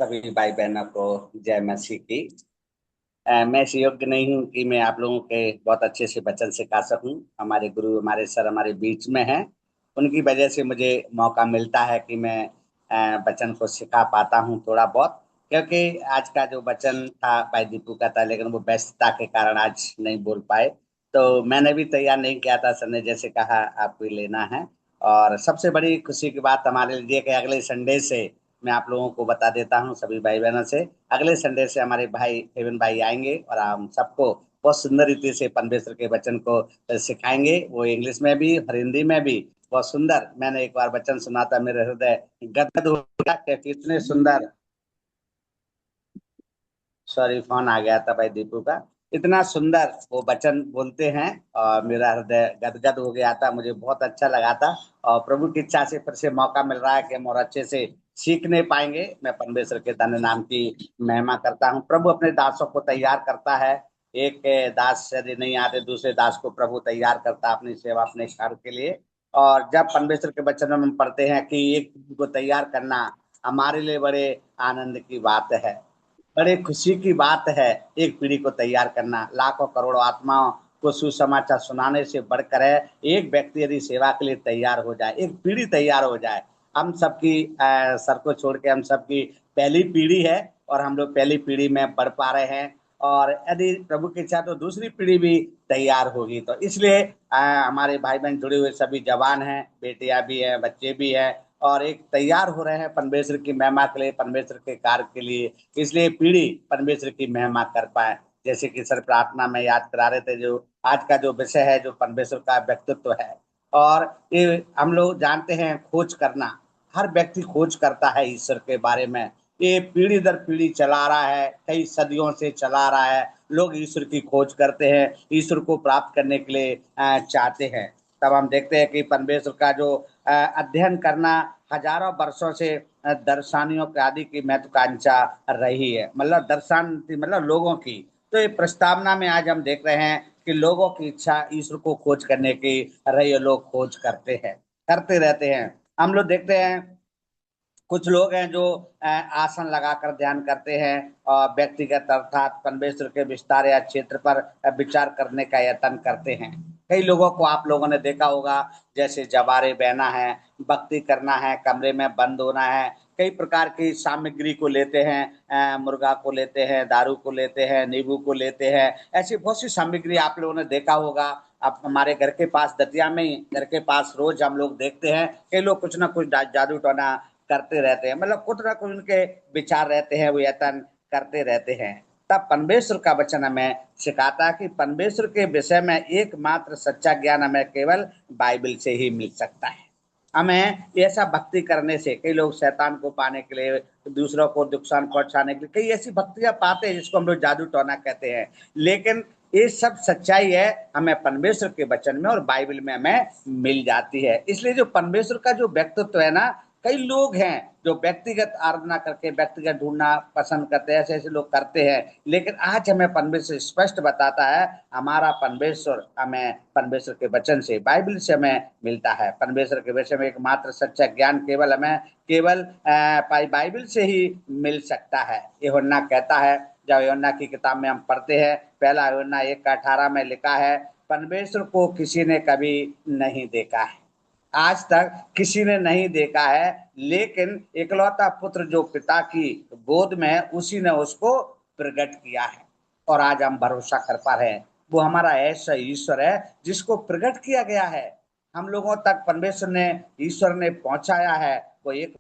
सभी भाई बहनों को जय मसीह की। मैं इस योग्य नहीं हूँ कि मैं आप लोगों के बहुत अच्छे से वचन सिखा सकूं। हमारे गुरु हमारे सर हमारे बीच में हैं। उनकी वजह से मुझे मौका मिलता है कि मैं वचन को सिखा पाता हूँ थोड़ा बहुत। क्योंकि आज का जो वचन था भाई दीपू का था, लेकिन वो व्यस्तता के कारण आज नहीं बोल पाए। तो मैंने भी तैयार नहीं किया था, सर ने जैसे कहा आपको ही लेना है। और सबसे बड़ी खुशी की बात हमारे लिए कि अगले संडे से मैं आप लोगों को बता देता हूँ सभी भाई बहनों से, अगले संडे से हमारे भाई हेवन भाई आएंगे और हम सबको बहुत सुंदर रीति से परमेश्वर के वचन को सिखाएंगे। वो इंग्लिश में भी और हिंदी में भी बहुत सुंदर। मैंने एक बार वचन सुना था, मेरे हृदय गदगद हो गया कि इतने सुंदर। सॉरी, फोन आ गया था भाई दीपू का। इतना सुंदर वो वचन बोलते हैं और मेरा हृदय गदगद हो गया था, मुझे बहुत अच्छा लगा था। और प्रभु की इच्छा से फिर से मौका मिल रहा है कि हम और अच्छे से सीखने पाएंगे। मैं परमेश्वर के धन्य नाम की महिमा करता हूँ। प्रभु अपने दासों को तैयार करता है। एक दास यदि नहीं आते, दूसरे दास को प्रभु तैयार करता है अपनी सेवा अपने कार्य के लिए। और जब परमेश्वर के वचन में हम पढ़ते हैं कि एक को तैयार करना हमारे लिए बड़े आनंद की बात है, बड़े खुशी की बात है। एक पीढ़ी को तैयार करना, लाखों करोड़ों आत्माओं को सुसमाचार सुनाने से बढ़कर है। एक व्यक्ति यदि सेवा के लिए तैयार हो जाए, एक पीढ़ी तैयार हो जाए। हम सबकी सर को छोड़ के हम सबकी पहली पीढ़ी है और हम लोग पहली पीढ़ी में बढ़ पा रहे हैं। और यदि प्रभु की इच्छा तो दूसरी पीढ़ी भी तैयार होगी। तो इसलिए हमारे भाई बहन जुड़े हुए सभी जवान हैं, बेटियां भी हैं, बच्चे भी हैं। और एक तैयार हो रहे हैं परमेश्वर की महिमा के लिए, परमेश्वर के कार्य के लिए। इसलिए पीढ़ी परमेश्वर की महिमा कर पाए। जैसे कि सर प्रार्थना में याद करा रहे थे, जो आज का जो विषय है जो परमेश्वर का व्यक्तित्व है। और ये हम लोग जानते हैं, खोज करना। हर व्यक्ति खोज करता है ईश्वर के बारे में। ये पीढ़ी दर पीढ़ी चला रहा है, कई सदियों से चला रहा है। लोग ईश्वर की खोज करते हैं, ईश्वर को प्राप्त करने के लिए चाहते हैं। तब हम देखते हैं कि परमेश्वर का जो अध्ययन करना हजारों वर्षों से दर्शनियों के आदि की महत्वाकांक्षा रही है। मतलब दर्शन मतलब लोगों की। तो ये प्रस्तावना में आज हम देख रहे हैं कि लोगों की इच्छा ईश्वर को खोज करने की रही है। लोग खोज करते हैं, करते रहते हैं। हम लोग देखते हैं कुछ लोग हैं जो आसन लगाकर ध्यान करते हैं और व्यक्तिगत अर्थात परमेश्वर के विस्तार या क्षेत्र पर विचार करने का यत्न करते हैं। कई लोगों को आप लोगों ने देखा होगा, जैसे जवारे बहना है, भक्ति करना है, कमरे में बंद होना है। कई प्रकार की सामग्री को लेते हैं, मुर्गा को लेते हैं, दारू को लेते हैं, नींबू को लेते हैं। ऐसी बहुत सी सामग्री आप लोगों ने देखा होगा। अब हमारे घर के पास दतिया में ही घर के पास रोज हम लोग देखते हैं कई लोग कुछ ना कुछ जादू टोना करते रहते हैं। मतलब कुछ ना कुछ उनके विचार रहते हैं, वो यत्न करते रहते हैं। तब परमेश्वर का वचन हमें सिखाता है कि परमेश्वर के विषय में एकमात्र सच्चा ज्ञान हमें केवल बाइबल से ही मिल सकता है। हमें ऐसा भक्ति करने से, कई लोग शैतान को पाने के लिए, दूसरों को नुकसान पहुंचाने के लिए कई ऐसी भक्तियां पाते हैं जिसको हम लोग जादू टोना कहते हैं। लेकिन ये सब सच्चाई है हमें परमेश्वर के वचन में और बाइबल में हमें मिल जाती है। इसलिए जो परमेश्वर का जो व्यक्तित्व है ना, कई लोग हैं जो व्यक्तिगत आराधना करके व्यक्तिगत ढूंढना पसंद करते हैं, ऐसे ऐसे लोग करते हैं। लेकिन आज हमें परमेश्वर स्पष्ट बताता है, हमारा परमेश्वर हमें परमेश्वर के वचन से, बाइबल से हमें मिलता है। परमेश्वर के विषय में एकमात्र सच्चा ज्ञान केवल हमें केवल बाइबल से ही मिल सकता है। यूहन्ना कहता है, जब यूहन्ना की किताब में हम पढ़ते हैं, पहला यूहन्ना 1:18 में लिखा है, परमेश्वर को किसी ने कभी नहीं देखा है, आज तक किसी ने नहीं देखा है, लेकिन इकलौता पुत्र जो पिता की गोद में है उसी ने उसको प्रकट किया है। और आज हम भरोसा कर पा रहे हैं, वो हमारा ऐसा ईश्वर है जिसको प्रकट किया गया है। हम लोगों तक परमेश्वर ने, ईश्वर ने पहुंचाया है, वो एक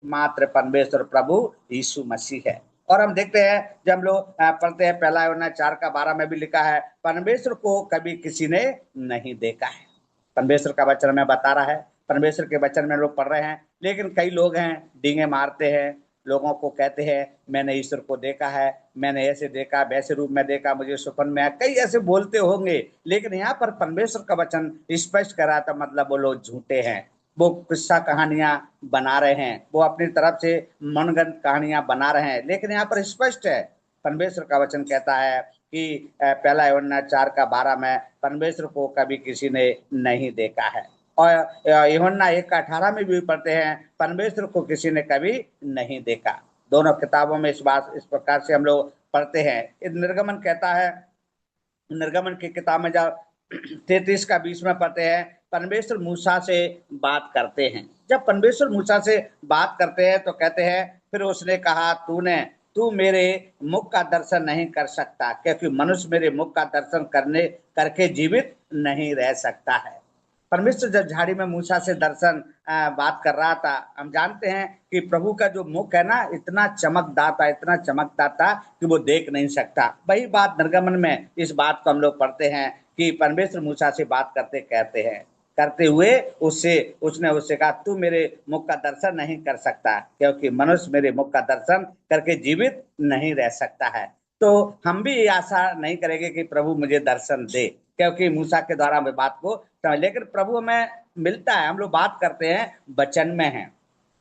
मात्र परमेश्वर प्रभु यीशु मसीह है। और हम देखते हैं, जब हम लोग पढ़ते हैं, पहला यूहन्ना 4:12 में भी लिखा है, परमेश्वर को कभी किसी ने नहीं देखा है। परमेश्वर का वचन में बता रहा है, परमेश्वर के वचन में लोग पढ़ रहे हैं। लेकिन कई लोग हैं डींगे मारते हैं, लोगों को कहते हैं मैंने ईश्वर को देखा है, मैंने ऐसे देखा, वैसे रूप में देखा, मुझे सुपन में आया, कई ऐसे बोलते होंगे। लेकिन यहाँ पर परमेश्वर का वचन स्पष्ट करा था, मतलब वो लोग झूठे हैं। वो किस्सा कहानियां बना रहे हैं, वो अपनी तरफ से मनगढ़ंत कहानियां बना रहे हैं। लेकिन यहाँ पर स्पष्ट है, परमेश्वर का वचन कहता है कि पहला यूहन्ना 4:12 में, परमेश्वर को कभी किसी ने नहीं देखा है। और यूहन्ना 1:18 में भी पढ़ते हैं, परमेश्वर को किसी ने कभी नहीं देखा। दोनों किताबों में इस प्रकार से हम लोग पढ़ते हैं। निर्गमन कहता है, निर्गमन की किताब में जब 33 का 20 में पढ़ते हैं, परमेश्वर मूसा से बात करते हैं। जब परमेश्वर मूसा से बात करते हैं तो कहते हैं, फिर उसने कहा, तू मेरे मुख का दर्शन नहीं कर सकता, क्योंकि मनुष्य मेरे मुख का दर्शन करके जीवित नहीं रह सकता है। परमेश्वर जब झाड़ी में मूसा से दर्शन बात कर रहा था, हम जानते हैं कि प्रभु का जो मुख है ना, इतना चमकदार था कि वो देख नहीं सकता। वही बात निर्गमन में इस बात को हम लोग पढ़ते हैं कि परमेश्वर मूसा से बात करते हुए उसने उससे कहा, तू मेरे मुख का दर्शन नहीं कर सकता, क्योंकि मनुष्य मेरे मुख का दर्शन करके जीवित नहीं रह सकता है। तो हम भी ये आशा नहीं करेंगे कि प्रभु मुझे दर्शन दे, क्योंकि मूसा के द्वारा हमें बात को समझ, लेकिन प्रभु हमें मिलता है। हम लोग बात करते हैं, वचन में है,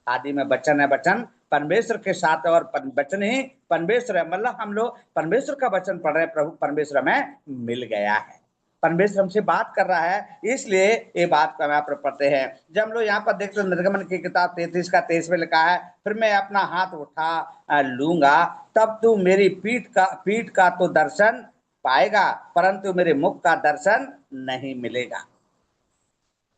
आदि में वचन है, वचन परमेश्वर के साथ है और वचन ही परमेश्वर है। मतलब हम लोग परमेश्वर का वचन पढ़ रहे हैं, प्रभु परमेश्वर हमें मिल गया है, परमेश्वर हमसे बात कर रहा है, इसलिए ये बात को हम यहाँ पर पढ़ते हैं। जब हम लोग यहाँ पर देखते हैं, निर्गमन की किताब 33 का 23 में लिखा है, फिर मैं अपना हाथ उठा लूंगा, तब तू मेरी पीठ का तो दर्शन पाएगा, परंतु मेरे मुख का दर्शन नहीं मिलेगा।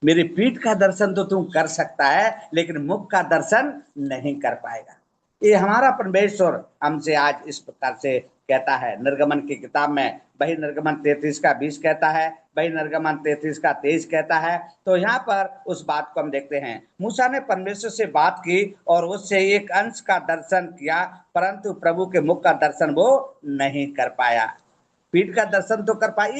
मेरी पीठ का दर्शन तो तू कर सकता है, लेकिन मुख का दर्शन नहीं कर पाएगा। ये हमारा परमेश्वर हमसे आज इस प्रकार से कहता है निर्गमन की किताब में। वही निर्गमन 33 का 20 कहता है, वही निर्गमन 33 का 23 कहता है। तो यहाँ पर उस बात को हम देखते हैं, मूसा ने परमेश्वर से बात की और उससे एक अंश का दर्शन किया, परंतु प्रभु के मुख का दर्शन वो नहीं कर पाया। पीठ का दर्शन तो कर पाए,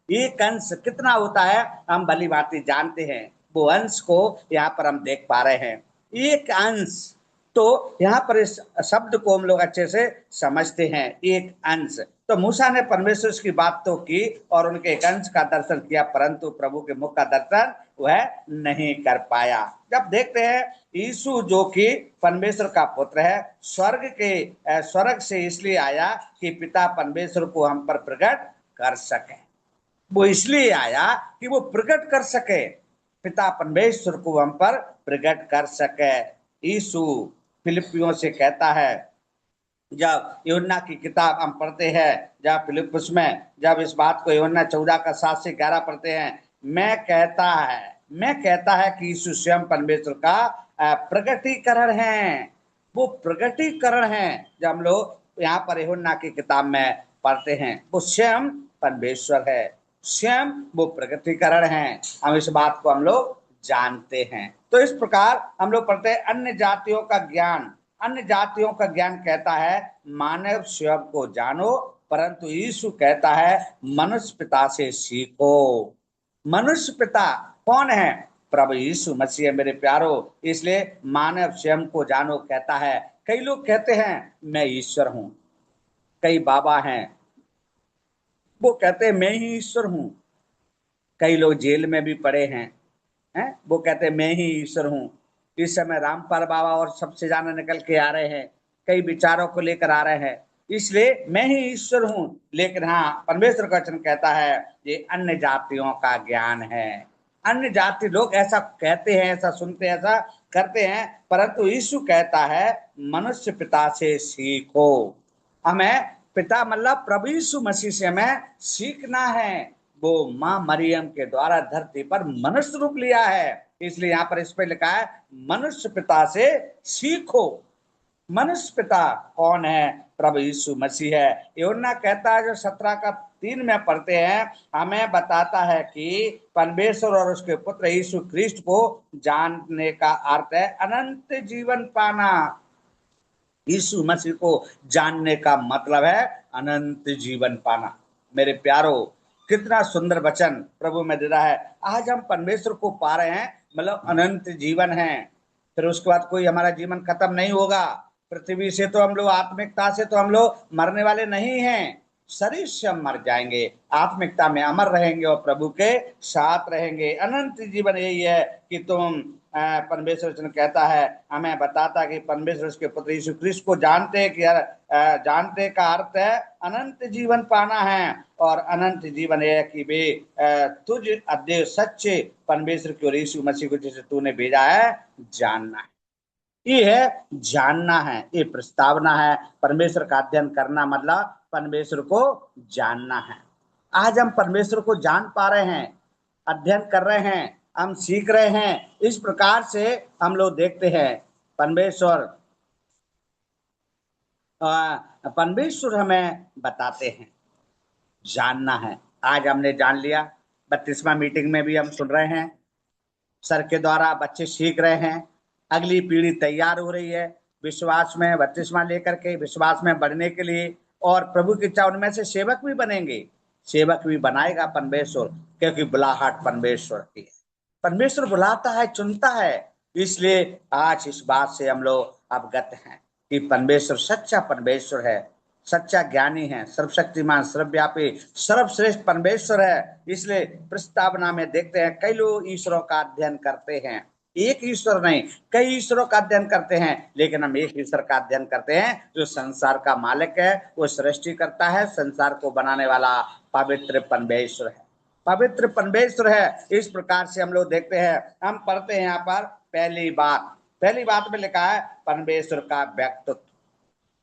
एक अंश कितना होता है हम भली भांति जानते हैं। वो अंश को यहाँ पर हम देख पा रहे हैं, एक अंश। तो यहाँ पर इस शब्द को हम लोग अच्छे से समझते हैं, एक अंश। तो मूसा ने परमेश्वर की बात तो की और उनके एक अंश का दर्शन किया, परंतु प्रभु के मुख का दर्शन वह नहीं कर पाया। जब देखते हैं यीशु जो कि परमेश्वर का पुत्र है, स्वर्ग से इसलिए आया कि पिता परमेश्वर को हम पर प्रकट कर सके। वो इसलिए आया कि वो प्रकट कर सके, पिता परमेश्वर को हम पर प्रकट कर सके। यीशु फिलिपियों से कहता है, जब यूहन्ना की किताब हम पढ़ते हैं, जब फिलिप्पुस में जब इस बात को यूहन्ना 14 का 7 से 11 पढ़ते हैं, मैं कहता है कि यीशु स्वयं परमेश्वर का प्रकटीकरण है। वो प्रकटीकरण है। जब हम लोग यहाँ पर यूहन्ना की किताब में पढ़ते हैं, वो स्वयं परमेश्वर है, स्वयं वो प्रकटीकरण है। हम इस बात को हम लोग जानते हैं। तो इस प्रकार हम लोग पढ़ते हैं, अन्य जातियों का ज्ञान कहता है मानव स्वयं को जानो, परंतु यीशु कहता है मनुष्य पिता से सीखो। मनुष्य पिता कौन है? प्रभु यीशु मसीह मेरे प्यारो। इसलिए मानव स्वयं को जानो कहता है। कई लोग कहते हैं मैं ईश्वर हूं, कई बाबा हैं वो कहते हैं मैं ही ईश्वर हूं, कई लोग जेल में भी पड़े हैं, वो कहते हैं मैं ही ईश्वर हूं। इस समय रामपाल बाबा और सबसे ज्यादा निकल के आ रहे हैं, कई विचारों को लेकर आ रहे हैं, इसलिए मैं ही ईश्वर हूं। लेकिन हाँ, परमेश्वर का वचन कहता है ये अन्य जातियों का ज्ञान है। अन्य जाति लोग ऐसा कहते हैं, ऐसा सुनते हैं, ऐसा करते हैं, परंतु यीशु कहता है मनुष्य पिता से सीखो। हमें पिता मतलब प्रभु यीशु मसीह से हमें सीखना है। वो मां मरियम के द्वारा धरती पर मनुष्य रूप लिया है, इसलिए यहाँ पर इस पे लिखा है मनुष्य पिता से सीखो। मनुष्य पिता कौन है? प्रभु यीशु मसीह है। यूहन्ना कहता है जो 17 का 3 में पढ़ते हैं, हमें बताता है कि परमेश्वर और उसके पुत्र यीशु क्रिस्ट को जानने का अर्थ है अनंत जीवन पाना। यीशु मसीह को जानने का मतलब है अनंत जीवन पाना। मेरे प्यारो, कितना सुंदर वचन प्रभु में दे रहा है। आज हम परमेश्वर को पा रहे हैं, मतलब अनंत जीवन है। फिर उसके बाद कोई हमारा जीवन खत्म नहीं होगा। पृथ्वी से तो हम लोग, आत्मिकता से तो हम लोग मरने वाले नहीं हैं, शरीर से हम मर जाएंगे, आत्मिकता में अमर रहेंगे और प्रभु के साथ रहेंगे। अनंत जीवन यही है कि तुम परमेश्वर वचन कहता है, हमें बताता है कि परमेश्वर उसके पुत्र यीशु क्रिस्त को जानते हैं कि जानते का अर्थ है अनंत जीवन पाना है। और अनंत जीवन है कि वे तुझ अद्वितीय सच्चे परमेश्वर की और यीशु मसीह को जिसे तूने भेजा है जानना है। ये है जानना है, ये प्रस्तावना है। परमेश्वर का अध्ययन करना मतलब परमेश्वर को जानना है। आज हम परमेश्वर को जान पा रहे हैं, अध्ययन कर रहे हैं, हम सीख रहे हैं। इस प्रकार से हम लोग देखते हैं परमेश्वर परमेश्वर हमें बताते हैं, जानना है। आज हमने जान लिया, 32वां मीटिंग में भी हम सुन रहे हैं, सर के द्वारा बच्चे सीख रहे हैं, अगली पीढ़ी तैयार हो रही है विश्वास में बपतिस्मा लेकर के, विश्वास में बढ़ने के लिए। और प्रभु की इच्छा उनमें से सेवक भी बनेंगे, सेवक भी बनाएगा परमेश्वर, क्योंकि बुलाहट परमेश्वर की है। परमेश्वर बुलाता है, चुनता है। इसलिए आज इस बात से हम लोग अवगत हैं कि परमेश्वर सच्चा परमेश्वर है, सच्चा ज्ञानी है, सर्वशक्तिमान, सर्वव्यापी, सर्वश्रेष्ठ परमेश्वर है। इसलिए प्रस्तावना में देखते हैं कई लोग ईश्वरों का अध्ययन करते हैं, एक ईश्वर नहीं कई ईश्वरों का अध्ययन करते हैं, लेकिन हम एक ईश्वर का अध्ययन करते हैं जो संसार का मालिक है, वो सृष्टि करता है, संसार को बनाने वाला पवित्र परमेश्वर है, पवित्र परमेश्वर है। इस प्रकार से हम लोग देखते हैं, हम पढ़ते हैं यहाँ पर पहली बात में लिखा है परमेश्वर का व्यक्तित्व।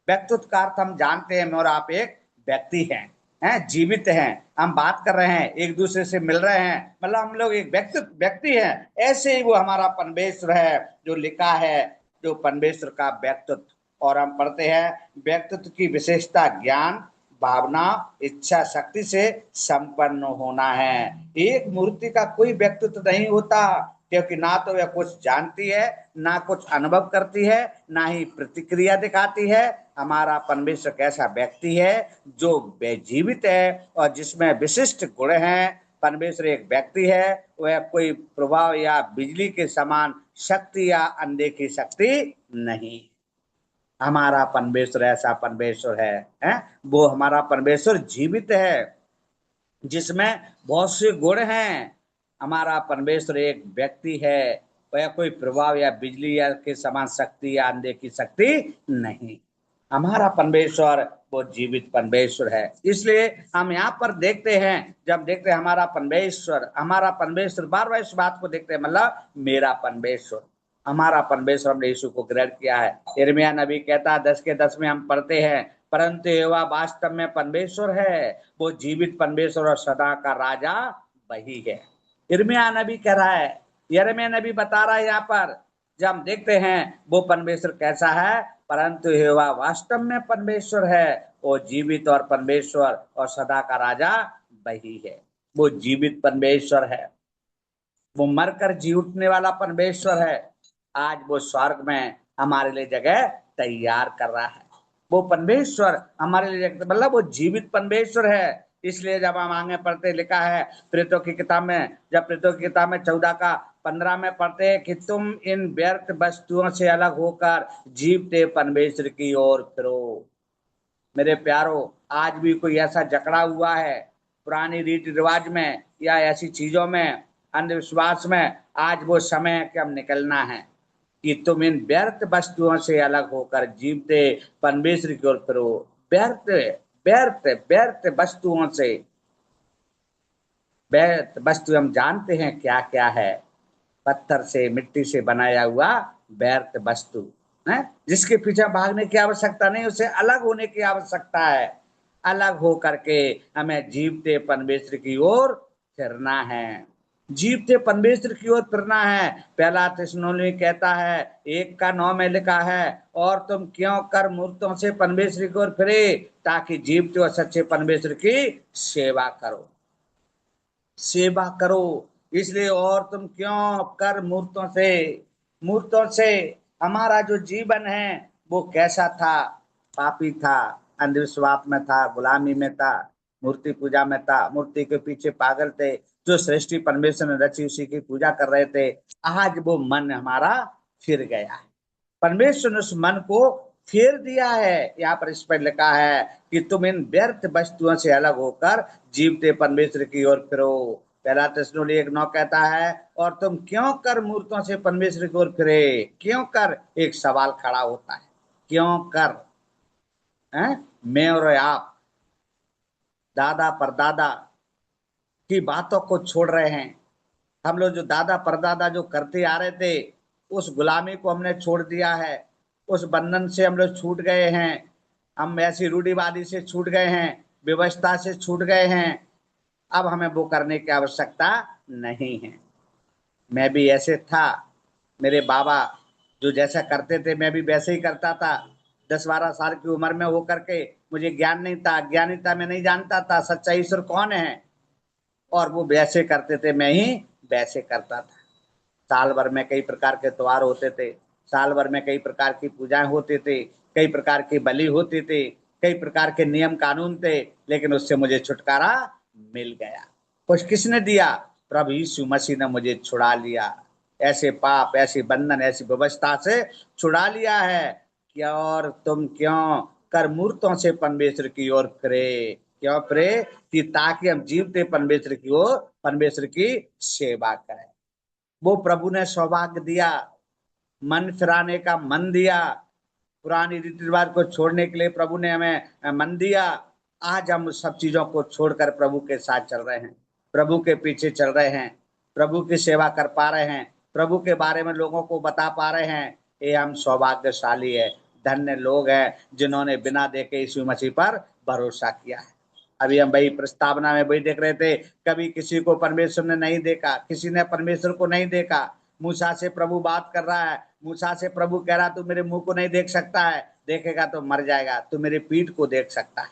व्यक्तित्व का अर्थ हम जानते हैं, मैं और आप एक व्यक्ति हैं, जीवित हैं, हम बात कर रहे हैं, एक दूसरे से मिल रहे हैं, मतलब हम लोग एक व्यक्ति हैं। ऐसे ही वो हमारा परमेश्वर है जो लिखा है, जो परमेश्वर का व्यक्तित्व। और हम पढ़ते हैं व्यक्तित्व की विशेषता ज्ञान, भावना, इच्छा शक्ति से संपन्न होना है। एक मूर्ति का कोई व्यक्तित्व नहीं होता, क्योंकि ना तो वह कुछ जानती है, ना कुछ अनुभव करती है, ना ही प्रतिक्रिया दिखाती है। हमारा परमेश्वर कैसा व्यक्ति है जो जीवित है और जिसमें विशिष्ट गुण हैं। परमेश्वर एक व्यक्ति है, वह कोई प्रभाव या बिजली के समान शक्ति या अनदेखी शक्ति नहीं। हमारा परमेश्वर ऐसा परमेश्वर है? वो हमारा परमेश्वर जीवित है, जिसमें बहुत से गुण हैं। हमारा परमेश्वर एक व्यक्ति है, वह कोई प्रभाव या बिजली या के समान शक्ति या अनदेखी शक्ति नहीं। हमारा परमेश्वर वो जीवित परमेश्वर है। इसलिए हम यहाँ पर देखते हैं, जब देखते हैं हमारा परमेश्वर बार बार इस बात को देखते हैं, मतलब मेरा परमेश्वर, हमारा परमेश्वर, हमने यीशु को ग्रहण किया है। यिर्मयाह नबी कहता है 10 में हम पढ़ते हैं, परंतु यहोवा वास्तव में परमेश्वर है, वो जीवित परमेश्वर और सदा का राजा वही है। यिर्मयाह नबी कह रहा है, यिर्मयाह नबी बता रहा है यहाँ पर, जब हम देखते हैं वो परमेश्वर कैसा है, परंतु यहोवा वास्तव में परमेश्वर है, वो जीवित और परमेश्वर और सदा का राजा वही है। वो जीवित परमेश्वर है, वो मरकर जी उठने वाला परमेश्वर है। आज वो स्वर्ग में हमारे लिए जगह तैयार कर रहा है। वो परमेश्वर हमारे लिए, मतलब वो जीवित परमेश्वर है। इसलिए जब हम आगे पढ़ते, लिखा है प्रेरितों की किताब में, जब प्रेरितों की किताब में 14 का 15 में पढ़ते हैं कि तुम इन व्यर्थ वस्तुओं से अलग होकर जीवते परमेश्वर की ओर फिरो। मेरे प्यारो, आज भी कोई ऐसा जकड़ा हुआ है पुरानी रीति रिवाज में या ऐसी चीजों में, अंधविश्वास में, आज वो समय है कि हम निकलना है कि तुम इन व्यर्थ वस्तुओं से अलग होकर जीवते परमेश्वर की ओर फिरो। व्यर्थ व्यर्थ व्यर्थ वस्तुओं से, व्यर्थ वस्तु हम जानते हैं क्या क्या है, पत्थर से मिट्टी से बनाया हुआ व्यर्थ वस्तु है, जिसके पीछे भागने की आवश्यकता नहीं, उससे अलग होने की आवश्यकता है। अलग हो करके हमें जीवते परमेश्वर की ओर फिरना है, जीवते परमेश्वर की ओर फिरना है। पहला थिस्सलुनीकि कहता है 1:9 में लिखा है, और तुम क्यों कर मूर्तों से परमेश्वर की ओर फिरे, ताकि जीवते और सच्चे परमेश्वर की सेवा करो, सेवा करो। इसलिए और तुम क्यों कर मूर्तों से हमारा जो जीवन है वो कैसा था, पापी था, अंधविश्वास में था, गुलामी में था, मूर्ति पूजा में था, मूर्ति के पीछे पागल थे, जो सृष्टि परमेश्वर ने रची उसी की पूजा कर रहे थे। आज वो मन हमारा फिर गया है, परमेश्वर ने उस मन को फेर दिया है। यहाँ पर इस पर लिखा है कि तुम इन व्यर्थ वस्तुओं से अलग होकर जीवते परमेश्वर की ओर फिरो। पहला थिस्सलुनीकि 1:9 कहता है, और तुम क्यों कर मूर्तों से परमेश्वर की ओर फिरे। क्यों कर, एक सवाल खड़ा होता है, क्यों कर है? मैं और आप दादा परदादा की बातों को छोड़ रहे हैं। हम लोग जो दादा परदादा जो करते आ रहे थे, उस गुलामी को हमने छोड़ दिया है, उस बंधन से हम लोग छूट गए हैं, हम ऐसी रूढ़िवादी से छूट गए हैं, व्यवस्था से छूट गए हैं। अब हमें वो करने की आवश्यकता नहीं है। मैं भी ऐसे था, मेरे बाबा जो जैसा करते थे मैं भी वैसे ही करता था। 10-12 साल की उम्र में हो करके मुझे ज्ञान नहीं था, अज्ञानिता में नहीं जानता था सच्चा ईश्वर कौन है, और वो वैसे करते थे मैं ही वैसे करता था। साल भर में कई प्रकार के त्योहार होते थे, साल भर में कई प्रकार की पूजाएं होती थी, कई प्रकार की बलि होती थी, कई प्रकार के नियम कानून थे, लेकिन उससे मुझे छुटकारा मिल गया। कुछ किसने दिया? प्रभु यीशु मसीह ने मुझे छुड़ा लिया। ऐसे पाप, ऐसी बंधन, ऐसी व्यवस्था से छुड़ा लिया है कि और तुम क्यों कर मूर्तों से परमेश्वर की ओर फिरे। क्यों फिरे? कि ताकि हम जीवते परमेश्वर की ओर, परमेश्वर की सेवा करें। वो प्रभु ने सौभाग्य दिया, मन फिराने का मन दिया, पुरानी रीति रिवाज को छोड़ने के लिए प्रभु ने हमें मन दिया। आज हम उस सब चीजों को छोड़कर प्रभु के साथ चल रहे हैं, प्रभु के पीछे चल रहे हैं, प्रभु की सेवा कर पा रहे हैं, प्रभु के बारे में लोगों को बता पा रहे हैं। ये हम सौभाग्यशाली है, धन्य लोग हैं जिन्होंने बिना देखे यीशु मसीह पर भरोसा किया है। अभी हम वही प्रस्तावना में वही देख रहे थे, कभी किसी को परमेश्वर ने नहीं देखा, किसी ने परमेश्वर को नहीं देखा। मूसा से प्रभु बात कर रहा है, मूसा से प्रभु कह रहा तू मेरे मुंह को नहीं देख सकता है, देखेगा तो मर जाएगा, तू मेरी पीठ को देख सकता है।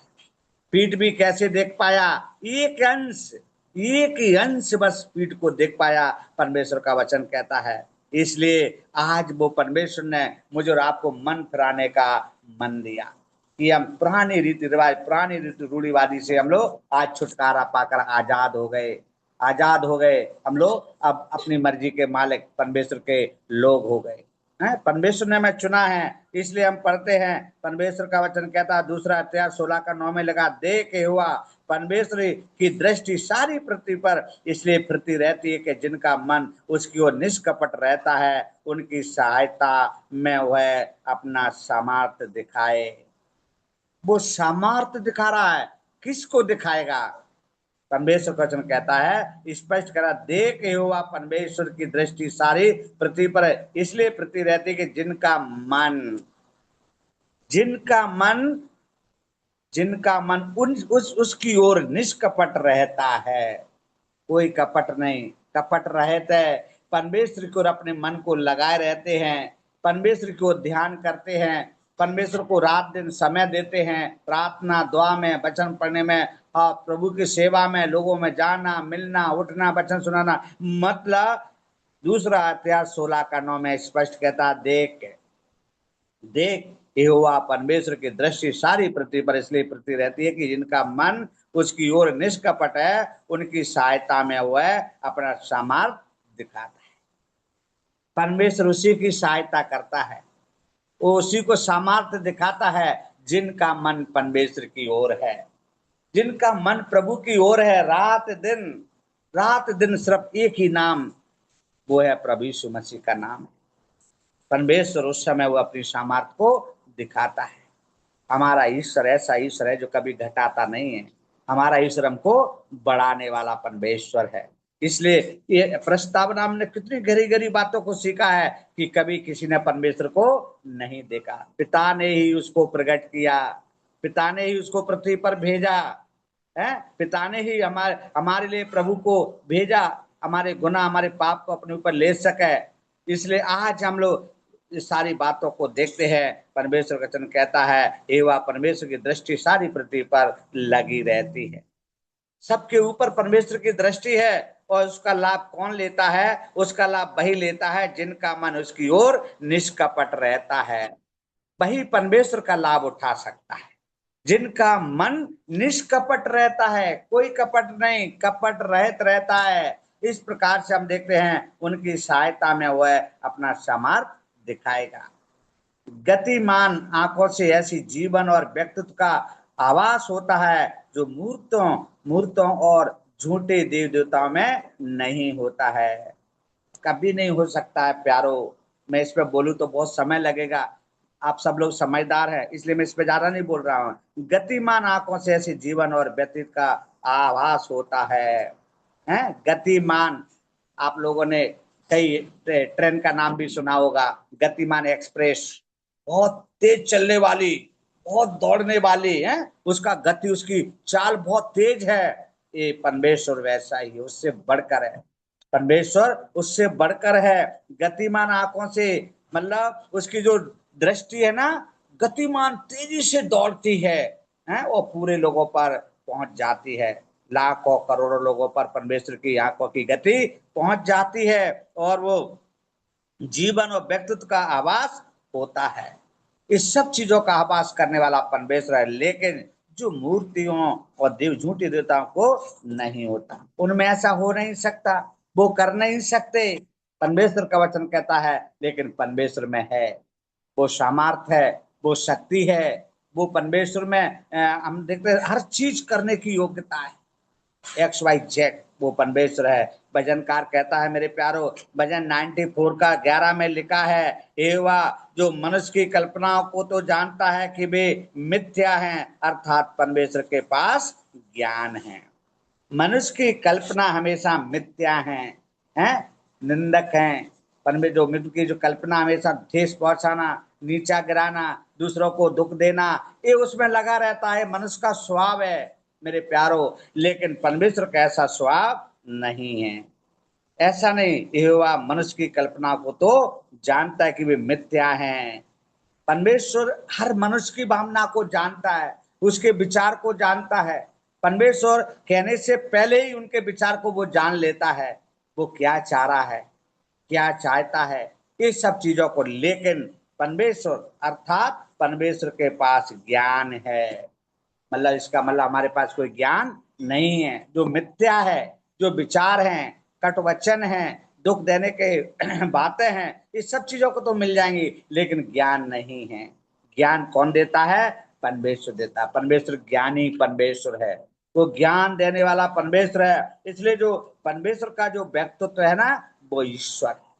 पीठ भी कैसे देख पाया? एक अंश, एक ही अंश बस पीठ को देख पाया, परमेश्वर का वचन कहता है। इसलिए आज वो परमेश्वर ने मुझे और आपको मन फिराने का मन दिया कि हम पुरानी रीति रिवाज, पुरानी रीति रूढ़िवादी से हम लोग आज छुटकारा पाकर आजाद हो गए। आजाद हो गए हम लोग, अब अपनी मर्जी के मालिक परमेश्वर के लोग हो गए हैं। परमेश्वर ने हमें चुना है, इसलिए हम पढ़ते हैं, परमेश्वर का वचन कहता है 2 अध्याय 16 का 9 में लगा, देख हुआ परमेश्वर की दृष्टि सारी पृथ्वी पर इसलिए फिरती रहती है कि जिनका मन उसकी ओर निष्कपट रहता है, उनकी सहायता में वह अपना सामर्थ्य दिखाए। वो सामर्थ्य दिखा रहा है, किसको दिखाएगा? परमेश्वर का वचन कहता है, स्पष्ट करा, देख यहोवा परमेश्वर की दृष्टि सारी पृथ्वी पर है, इसलिए पृथ्वी रहती कि जिनका मन, जिनका मन, जिनका मन उसकी ओर निष्कपट रहता है। कोई कपट नहीं, कपट रहते परमेश्वर की ओर अपने मन को लगाए रहते हैं, परमेश्वर की ओर ध्यान करते हैं, परमेश्वर को रात दिन समय देते हैं, प्रार्थना, दुआ में, वचन पढ़ने में, प्रभु की सेवा में, लोगों में जाना, मिलना, उठना, वचन सुनाना। मतलब 2 अध्याय 16 का 9 में स्पष्ट कहता, देख देख यहोवा परमेश्वर की दृष्टि सारी पृथ्वी पर इसलिए पृथ्वी रहती है कि जिनका मन उसकी ओर निष्कपट है, उनकी सहायता में वह अपना सामर्थ्य दिखाता है। परमेश्वर उसी की सहायता करता है, वो उसी को सामर्थ्य दिखाता है जिनका मन परमेश्वर की ओर है, जिनका मन प्रभु की ओर है। रात दिन, रात दिन सिर्फ एक ही नाम, वो है प्रभु यीशु मसीह का नाम है। परमेश्वर उस समय वो अपनी सामर्थ्य को दिखाता है। हमारा ईश्वर ऐसा ईश्वर है जो कभी घटाता नहीं है। हमारा ईश्वर हमको बढ़ाने वाला परमेश्वर है। इसलिए ये प्रस्तावना हमने कितनी गहरी गहरी बातों को सीखा है कि कभी किसी ने परमेश्वर को नहीं देखा, पिता ने ही उसको प्रकट किया, पिता ने ही उसको पृथ्वी पर भेजा है, पिता ने ही हमारे लिए प्रभु को भेजा, हमारे गुनाह, हमारे पाप को अपने ऊपर ले सके। इसलिए आज हम लोग इस सारी बातों को देखते हैं। परमेश्वर का वचन कहता है, एवा परमेश्वर की दृष्टि सारी पृथ्वी पर लगी रहती है। सबके ऊपर परमेश्वर की दृष्टि है, और उसका लाभ कौन लेता है? उसका लाभ वही लेता है जिनका मन उसकी ओर निष्कपट रहता है। वही परमेश्वर का लाभ उठा सकता है, जिनका मन निष्कपट रहता है, कोई कपट नहीं, कपट रहित रहता है। इस प्रकार से हम देखते हैं उनकी सहायता में वह अपना सामर्थ्य दिखाएगा। गतिमान आंखों से ऐसी जीवन और व्यक्तित्व का आवास होता है जो मूर्तों मूर्तों और झूठे देव देवताओं में नहीं होता है। कभी नहीं हो सकता है प्यारो। मैं इस पे बोलूं तो बहुत समय लगेगा, आप सब लोग समझदार हैं इसलिए मैं इस पे ज्यादा नहीं बोल रहा हूँ। गतिमान आंखों से ऐसे जीवन और व्यतीत का आभास होता है, हैं? गतिमान, आप लोगों ने कई ट्रेन का नाम भी सुना होगा, गतिमान एक्सप्रेस, बहुत तेज चलने वाली, बहुत दौड़ने वाली है, उसका गति, उसकी चाल बहुत तेज है। ये परमेश्वर वैसा ही, उससे बढ़कर है। परमेश्वर उससे बढ़कर है, गतिमान आंखों से, मतलब उसकी जो दृष्टि है ना, गतिमान तेजी से दौड़ती है, वो पूरे लोगों पर पहुंच जाती है। लाखों करोड़ों लोगों पर परमेश्वर की आंखों की गति पहुंच जाती है, और वो जीवन और व्यक्तित्व का आभास होता है। इस सब चीजों का आभास करने वाला परमेश्वर है, लेकिन जो मूर्तियों और देव झूठी देवताओं को नहीं होता, उनमें ऐसा हो नहीं सकता, वो कर नहीं सकते। परमेश्वर का वचन कहता है, लेकिन परमेश्वर में है, वो सामर्थ है, वो शक्ति है, वो परमेश्वर में हम देखते हैं हर चीज करने की योग्यता है। XYZ वो परमेश्वर है। भजनकार कहता है, मेरे प्यारो, भजन 94 का 11 में लिखा है, एवा जो मनुष्य की कल्पनाओं को तो जानता है कि वे मिथ्या हैं, अर्थात परमेश्वर के पास ज्ञान है। मनुष्य की कल्पना हमेशा मिथ्या है, निंदक है। परमेश्वर जो मित्र की जो कल्पना हमेशा ठेस पहुंचाना, नीचा गिराना, दूसरों को दुख देना, ये उसमें लगा रहता है, मनुष्य का स्वभाव है मेरे प्यारो। लेकिन परमेश्वर का ऐसा स्वभाव नहीं है, ऐसा नहीं। यहोवा मनुष्य की कल्पना को तो जानता है कि वे मिथ्या हैं। परमेश्वर हर मनुष्य की भावना को जानता है, उसके विचार को जानता है। परमेश्वर कहने से पहले ही उनके विचार को वो जान लेता है, वो क्या चाह रहा है, क्या चाहता है, ये सब चीजों को। लेकिन परमेश्वर अर्थात परमेश्वर के पास ज्ञान है, मतलब इसका मतलब हमारे पास कोई ज्ञान नहीं है। जो मिथ्या है, जो विचार हैं, कट वचन हैं, दुख देने के बातें हैं, इस सब चीजों को तो मिल जाएंगी, लेकिन ज्ञान नहीं है। ज्ञान कौन देता है? परमेश्वर देता है। परमेश्वर ज्ञानी परमेश्वर है, वो ज्ञान देने वाला परमेश्वर है। इसलिए जो परमेश्वर का जो व्यक्तित्व है ना, वो ईश्वर है,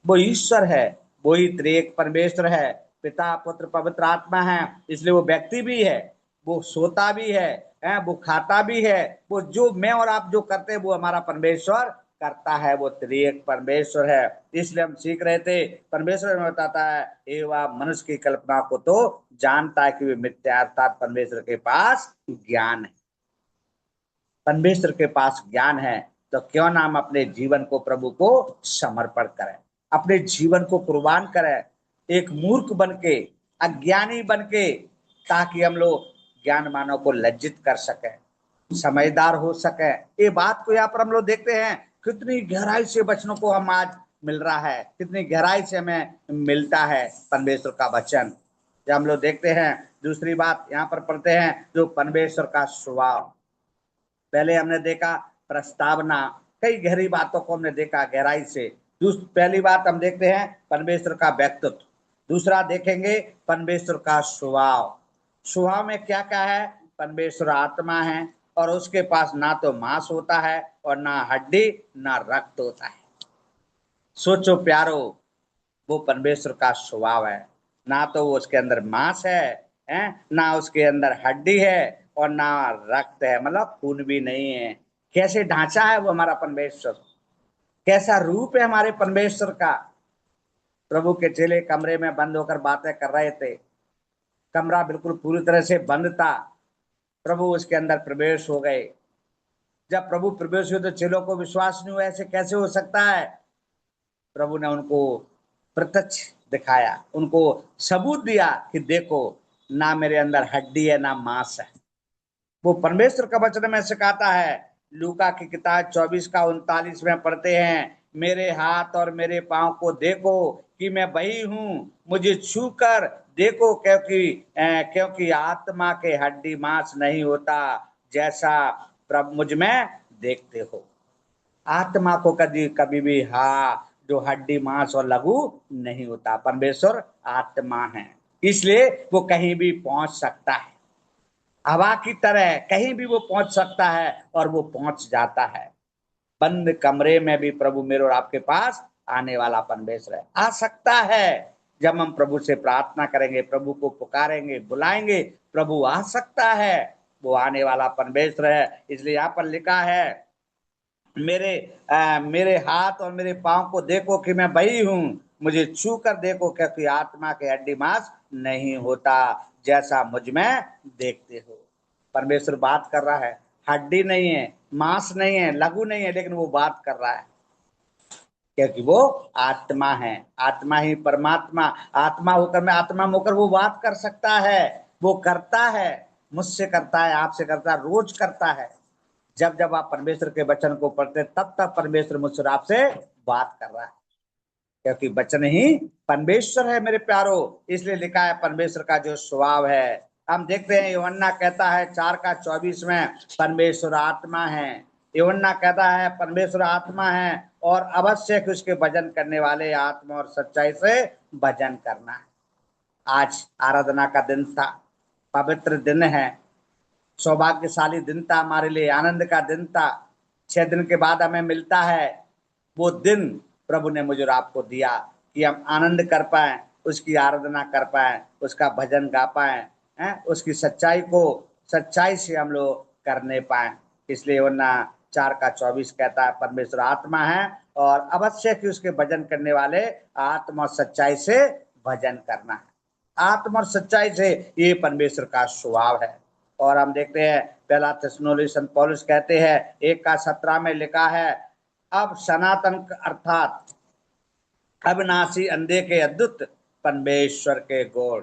वो ईश्वर है, वो ही त्रिएक परमेश्वर है, पिता पुत्र पवित्र आत्मा है। इसलिए वो व्यक्ति भी है, वो सोता भी है, वो खाता भी है, वो जो मैं और आप जो करते हैं वो हमारा परमेश्वर करता है, वो त्रिएक परमेश्वर है। इसलिए हम सीख रहे थे, परमेश्वर में बताता है, एवं मनुष्य की कल्पना को तो जानता है कि वे मिथ्या, अर्थात परमेश्वर के पास ज्ञान है। परमेश्वर के पास ज्ञान है, तो क्यों ना हम अपने जीवन को प्रभु को समर्पण करें, अपने जीवन को कुर्बान करें, एक मूर्ख बन के, अज्ञानी बन के, ताकि हम लोग ज्ञानवानों को लज्जित कर सकें, समझदार हो सके। ये बात को यहाँ पर हम लोग देखते हैं, कितनी गहराई से वचनों को हम आज मिल रहा है, कितनी गहराई से हमें मिलता है परमेश्वर का वचन, जब हम लोग देखते हैं। दूसरी बात यहाँ पर पढ़ते हैं, जो परमेश्वर का स्वभाव। पहले हमने देखा प्रस्तावना, कई गहरी बातों को हमने देखा गहराई से। पहली बात हम देखते हैं परमेश्वर का व्यक्तित्व, दूसरा देखेंगे परमेश्वर का स्वभाव। स्वभाव में क्या क्या है? परमेश्वर आत्मा है, और उसके पास ना तो मांस होता है और ना हड्डी ना रक्त होता है। सोचो प्यारो, वो परमेश्वर का स्वभाव है, ना तो वो उसके अंदर मांस है, ना उसके अंदर हड्डी है और ना रक्त है, मतलब खून भी नहीं है। कैसे ढांचा है वो हमारा परमेश्वर, कैसा रूप है हमारे परमेश्वर का। प्रभु के चेले कमरे में बंद होकर बातें कर रहे थे, कमरा बिल्कुल पूरी तरह से बंद था, प्रभु उसके अंदर प्रवेश हो गए। जब प्रभु प्रवेश हुए तो चेलों को विश्वास नहीं हुआ, ऐसे कैसे हो सकता है। प्रभु ने उनको प्रत्यक्ष दिखाया, उनको सबूत दिया कि देखो, ना मेरे अंदर हड्डी है ना मांस है। वो परमेश्वर का वचन में सिखाता है। लूका की किताब 24 का 39 में पढ़ते हैं, मेरे हाथ और मेरे पांव को देखो कि मैं वही हूँ, मुझे छू कर देखो, क्योंकि आत्मा के हड्डी मांस नहीं होता, जैसा प्रभु मुझ में देखते हो। आत्मा को कभी कभी भी जो हड्डी मांस और लहू नहीं होता। परमेश्वर आत्मा है, इसलिए वो कहीं भी पहुंच सकता है, हवा की तरह कहीं भी वो पहुंच सकता है, और वो पहुंच जाता है। बंद कमरे में भी प्रभु मेरे और आपके पास आने वाला परमेश्वर है, आ सकता है। जब हम प्रभु से प्रार्थना करेंगे, प्रभु को पुकारेंगे, बुलाएंगे, प्रभु आ सकता है, वो आने वाला परमेश्वर है। इसलिए यहाँ पर लिखा है, मेरे हाथ और मेरे पांव को देखो कि मैं वही हूँ, मुझे छू कर देखो, क्योंकि आत्मा के हड्डी मांस नहीं होता, जैसा मुझ में देखते हो। परमेश्वर बात कर रहा है, हड्डी नहीं है, मांस नहीं है, लघु नहीं है, लेकिन वो बात कर रहा है, क्योंकि वो आत्मा है। आत्मा ही परमात्मा, आत्मा होकर, मैं आत्मा होकर वो बात कर सकता है, वो करता है, मुझसे करता है, आपसे करता है, रोज करता है। जब जब आप परमेश्वर के वचन को पढ़ते, तब तब परमेश्वर मुझसे आपसे बात कर रहा है, क्योंकि वचन ही परमेश्वर है मेरे प्यारो। इसलिए लिखा है परमेश्वर का जो स्वभाव है। हम देखते हैं यूहन्ना कहता है 4:24 में, परमेश्वर आत्मा है। यूहन्ना कहता है परमेश्वर आत्मा है, और अवश्य कि उसके भजन करने वाले आत्मा और सच्चाई से भजन करना है। आज आराधना का दिन था, पवित्र दिन है, सौभाग्यशाली दिन था, हमारे लिए आनंद का दिन था। 6 दिन के बाद हमें मिलता है वो दिन, प्रभु ने मुझे और आपको दिया कि हम आनंद कर पाए, उसकी आराधना कर पाए, उसका भजन गा पाए, हैं, उसकी सच्चाई को सच्चाई से हम लोग करने पाए। इसलिए वरना 4:24 कहता है परमेश्वर आत्मा है, और अवश्य कि उसके भजन करने वाले आत्मा और सच्चाई से भजन करना है। आत्मा और सच्चाई से, ये परमेश्वर का स्वभाव है। और हम देखते हैं पहला थिस्सलुनीसी संत पौलुस कहते हैं 1:17 में लिखा है, अब सनातन अर्थात अविनाशी अंधे के अद्भुत परमेश्वर के गुण।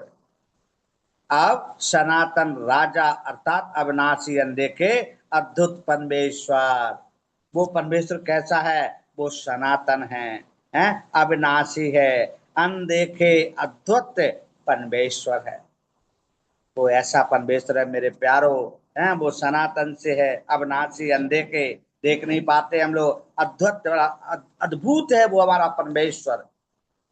अब सनातन राजा अर्थात अविनाशी अंधे के अद्भुत परमेश्वर, वो परमेश्वर कैसा है? वो सनातन है, अविनाशी है, अनदेखे अद्भुत परमेश्वर है। वो ऐसा परमेश्वर है मेरे प्यारो, है, वो सनातन से है, अविनाशी, अनदेखे, देख नहीं पाते हम लोग, अद्भुत, अद्भुत है वो हमारा परमेश्वर,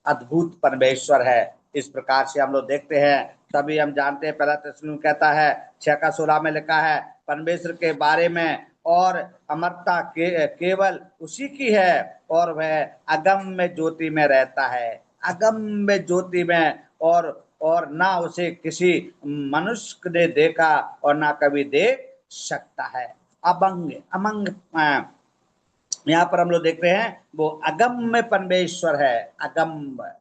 अद्भुत परमेश्वर है। इस प्रकार से हम लोग देखते हैं, तभी हम जानते हैं, पहला थिस्सलुनीसी कहता है 6:16 में लिखा है परमेश्वर के बारे में, और अमरता केवल उसी की है, और वह अगम्य ज्योति में रहता है, अगम्य ज्योति में, और ना उसे किसी मनुष्य ने देखा और ना कभी देख सकता है। अभंग अमंग, यहाँ पर हम लोग देखते हैं वो अगम्य परमेश्वर है, अगम्य,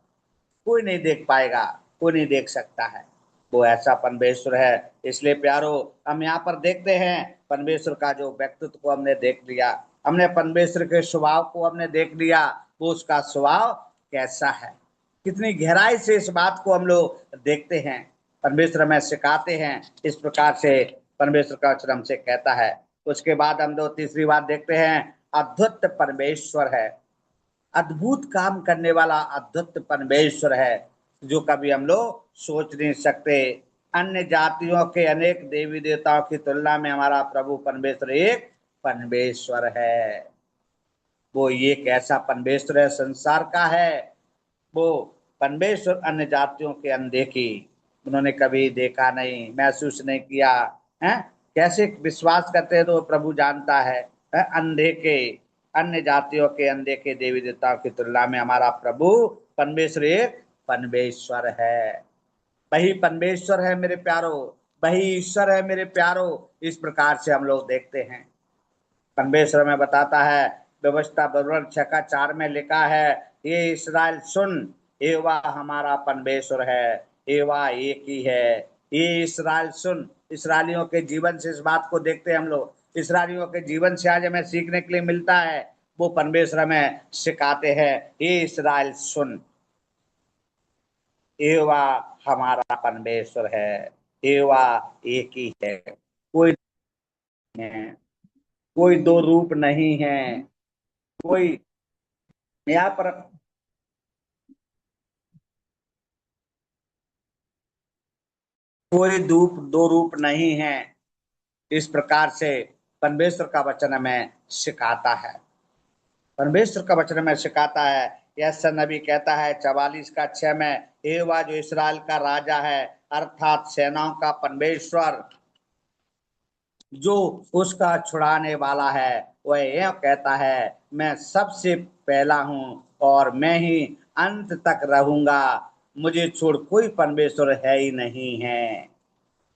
कोई नहीं देख पाएगा, कोई नहीं देख सकता है, वो ऐसा परमेश्वर है। इसलिए प्यारो, हम यहाँ पर देखते हैं परमेश्वर का जो व्यक्तित्व को हमने देख लिया, हमने परमेश्वर के स्वभाव को हमने देख लिया, वो उसका स्वभाव कैसा है, कितनी गहराई से इस बात को हम लोग देखते हैं, परमेश्वर हमें सिखाते हैं। इस प्रकार से परमेश्वर का वचन हमसे कहता है। उसके बाद हम लोग तीसरी बात देखते हैं, अद्भुत परमेश्वर है, अद्भुत काम करने वाला अद्भुत परमेश्वर है, जो कभी हम लोग सोच नहीं सकते। अन्य जातियों के अनेक देवी देवताओं की तुलना में हमारा प्रभु परमेश्वर एक परमेश्वर है। वो ये कैसा परमेश्वर है, संसार का है वो परमेश्वर, अन्य जातियों के अनदेखी, उन्होंने कभी देखा नहीं, महसूस नहीं किया है, कैसे विश्वास करते हैं तो प्रभु जानता है, अंधे के, अन्य जातियों के अनदेखे देवी देवताओं की तुलना में हमारा प्रभु परमेश्वर एक परमेश्वर है। वही परमेश्वर है मेरे प्यारो, वही ईश्वर है मेरे प्यारो। इस प्रकार से हम लोग देखते हैं, परमेश्वर में बताता है, व्यवस्था विवरण 6:4 में लिखा है, ये इसराइल सुन, एवा हमारा परमेश्वर है, एवा एक ही है। ये इसराइल सुन, इसराइलियों के जीवन से इस बात को देखते हैं हम लोग, इसराइलियों के जीवन से आज हमें सीखने के लिए मिलता है, वो परमेश्वर हमें सिखाते हैं, ये इसराइल सुन, एवा हमारा परमेश्वर है, एवा एक ही है, कोई नहीं है, कोई दो रूप नहीं है, कोई, यहाँ पर कोई दो रूप नहीं है। इस प्रकार से परमेश्वर का वचन हमें सिखाता है, परमेश्वर का वचन हमें सिखाता है। यह नबी कहता है 44:6 में, यहोवा जो इसराइल का राजा है, अर्थात सेनाओं का परमेश्वर, जो उसका छुड़ाने वाला है, वह यह कहता है, मैं सबसे पहला हूं और मैं ही अंत तक रहूंगा, मुझे छोड़ कोई परमेश्वर है ही नहीं है,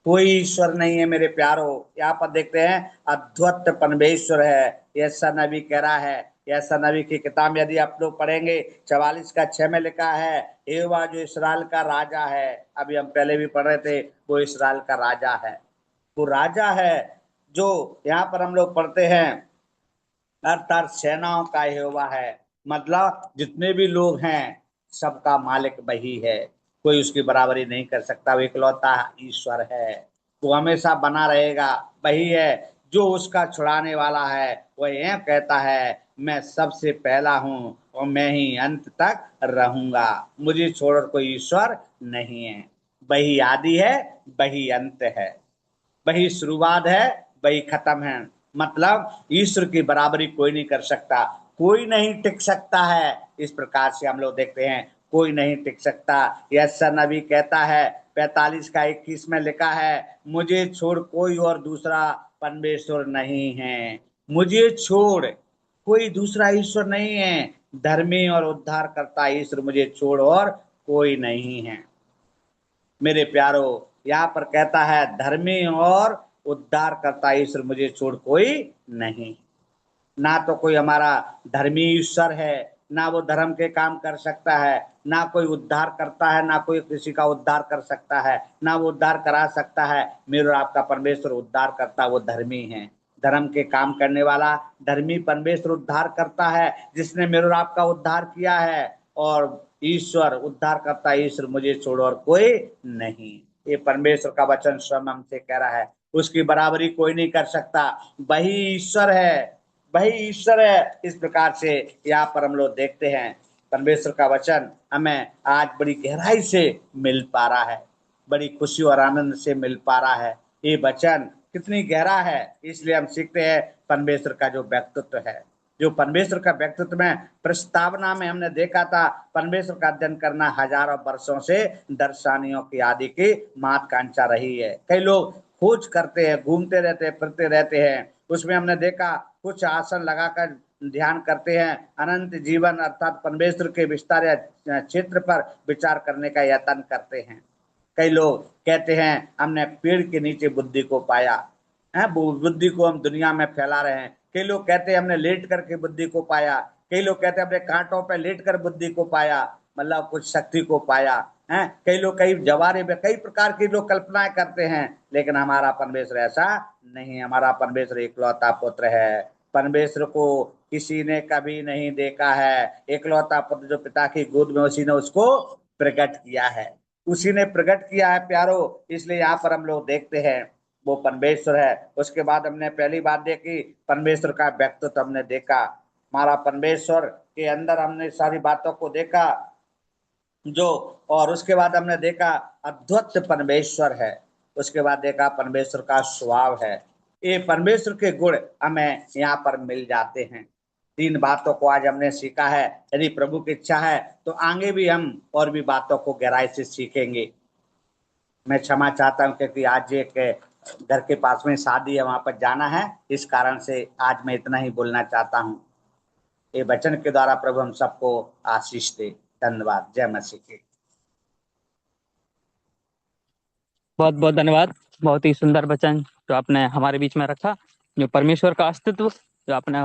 कोई ईश्वर नहीं है मेरे प्यारो। यहाँ पर देखते हैं अद्भुत परमेश्वर है, यशायाह नबी कह रहा है, यशायाह नबी की किताब यदि आप लोग पढ़ेंगे 44 का 6 में लिखा है, यहोवा जो इस्राएल का राजा है, अभी हम पहले भी पढ़ रहे थे, वो इस्राएल का राजा है, वो राजा है जो यहाँ पर हम लोग पढ़ते हैं अर्थात सेनाओं का यहोवा है, मतलब जितने भी लोग हैं सबका मालिक वही है, कोई उसकी बराबरी नहीं कर सकता, वो इकलौता ईश्वर है, वो हमेशा बना रहेगा, वही है जो उसका छुड़ाने वाला है। वह यह कहता है मैं सबसे पहला हूँ और मैं ही अंत तक रहूंगा, मुझे छोड़कर कोई ईश्वर नहीं है, वही आदि है वही अंत है, वही शुरुआत है वही खत्म है, मतलब ईश्वर की बराबरी कोई नहीं कर सकता, कोई नहीं टिक सकता है। इस प्रकार से हम लोग देखते हैं कोई नहीं टिक सकता। यशायाह नबी कहता है 45 का 21 में लिखा है, मुझे छोड़ कोई और दूसरा परमेश्वर नहीं है, मुझे छोड़ कोई दूसरा ईश्वर नहीं है, धर्मी और उद्धार करता ईश्वर मुझे छोड़ और कोई नहीं है। मेरे प्यारो, यहाँ पर कहता है धर्मी और उद्धार करता ईश्वर मुझे छोड़ कोई नहीं, ना तो कोई हमारा धर्मी ईश्वर है, ना वो धर्म के काम कर सकता है, ना कोई उद्धार करता है, ना कोई किसी का उद्धार कर सकता है, ना वो उद्धार करा सकता है। मेरे और आपका परमेश्वर उद्धार करता, वो धर्मी है, धर्म के काम करने वाला धर्मी परमेश्वर उद्धार करता है, जिसने मेरे और आपका उद्धार किया है। और ईश्वर उद्धार करता ईश्वर मुझे छोड़ो और कोई नहीं, ये परमेश्वर का वचन स्वयं हमसे कह रहा है, उसकी बराबरी कोई नहीं कर सकता, वही ईश्वर है, वही ईश्वर है। इस प्रकार से यहाँ पर हम लोग देखते हैं परमेश्वर का वचन हमें आज बड़ी गहराई से मिल पा रहा है, बड़ी खुशी और आनंद से मिल पा रहा है। ये वचन कितनी गहरा है, इसलिए हम सीखते हैं परमेश्वर का जो व्यक्तित्व है, जो परमेश्वर का व्यक्तित्व में प्रस्तावना में हमने देखा था, परमेश्वर का अध्ययन करना हजारों वर्षों से दर्शनियों की आदि की महत्वाकांक्षा रही है। कई लोग खोज करते हैं, घूमते रहते हैं, फिरते रहते हैं, उसमें हमने देखा कुछ आसन लगाकर ध्यान करते हैं, अनंत जीवन अर्थात परमेश्वर के विस्तार या क्षेत्र पर विचार करने का यत्न करते हैं। कई लोग कहते हैं हमने पेड़ के नीचे बुद्धि को पाया है, बुद्धि को हम दुनिया में फैला रहे हैं। कई लोग कहते हैं हमने लेट करके बुद्धि को पाया, कई लोग कहते हैं हमने कांटों पर लेट कर बुद्धि को पाया, मतलब कुछ शक्ति को पाया है। कई लोग कई जवारे में कई प्रकार की लोग कल्पनाएं करते हैं, लेकिन हमारा परमेश्वर ऐसा नहीं, हमारा परमेश्वर इकलौता पुत्र है, परमेश्वर को किसी ने कभी नहीं देखा है, इकलौता पुत्र जो पिता की गोद में, उसी ने उसको प्रकट किया है, उसी ने प्रकट किया है प्यारो। इसलिए यहाँ पर हम लोग देखते हैं वो परमेश्वर है। उसके बाद हमने पहली बात देखी परमेश्वर का व्यक्तित्व हमने देखा, हमारा परमेश्वर के अंदर हमने सारी बातों को देखा जो, और उसके बाद हमने देखा अद्भुत परमेश्वर है, उसके बाद देखा परमेश्वर का स्वभाव है, ये परमेश्वर के गुण हमें यहाँ पर मिल जाते हैं। तीन बातों को आज हमने सीखा है, यदि प्रभु की इच्छा है तो आगे भी हम और भी बातों को गहराई से सीखेंगे। मैं क्षमा चाहता हूँ क्योंकि आज एक घर के पास में शादी है, वहां पर जाना है, इस कारण से आज मैं इतना ही बोलना चाहता हूँ। ये वचन के द्वारा प्रभु हम सबको आशीष दे। धन्यवाद। जय मसीह की। बहुत बहुत धन्यवाद। बहुत ही सुंदर वचन जो आपने हमारे बीच में रखा, जो परमेश्वर का अस्तित्व जो आपने